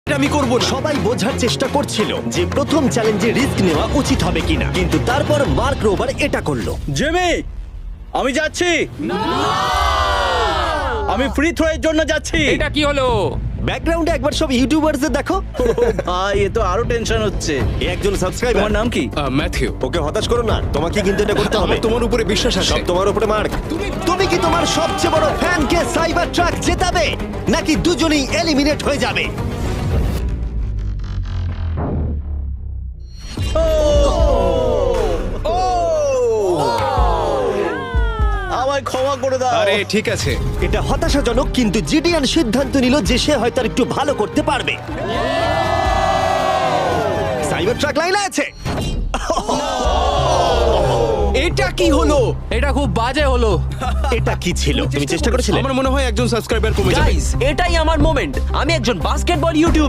এটা আমি করব না। সবাই বোঝার চেষ্টা করছিল যে প্রথম চ্যালেঞ্জে রিস্ক নেওয়া উচিত হবে কিনা, কিন্তু তারপর মার্ক রোবার এটা করলো। জিমি, আমি যাচ্ছি। আমি ফ্রি থ্রো এর জন্য যাচ্ছি। এটা কি হলো? ব্যাকগ্রাউন্ডে একবার সব ইউটিউবারদের দেখো। ভাই, এ তো আরো টেনশন হচ্ছে। এ একজন সাবস্ক্রাইবার। তোমার নাম কি? ম্যাথিউ, ওকে হতাশ করো না, তোমাকে কিন্তু এটা করতে হবে। আমার তোমার উপরে বিশ্বাস আছে। সব তোমার উপরে মার্ক। তুমি কি তোমার সবচেয়ে বড় ফ্যানকে সাইবার ট্রাক জেতাবে, নাকি দুজনেই এলিমিনেট হয়ে যাবে? আমায় ক্ষমা করে দাও। আরে ঠিক আছে, এটা হতাশাজনক, কিন্তু জিডিয়ান সিদ্ধান্ত নিল যে সে হয়তো আর একটু ভালো করতে পারবে। সাইবার ট্রাক লাইনে আছে। এটা কি হলো? এটা খুব বাজে হলো। এটা কি ছিল? তুমি চেষ্টা করেছিলে? আমার মনে হয় একজন সাবস্ক্রাইবার কমে যাবে। গাইস, এটাই আমার মোমেন্ট। আমি একজন বাস্কেটবল ইউটিউবার।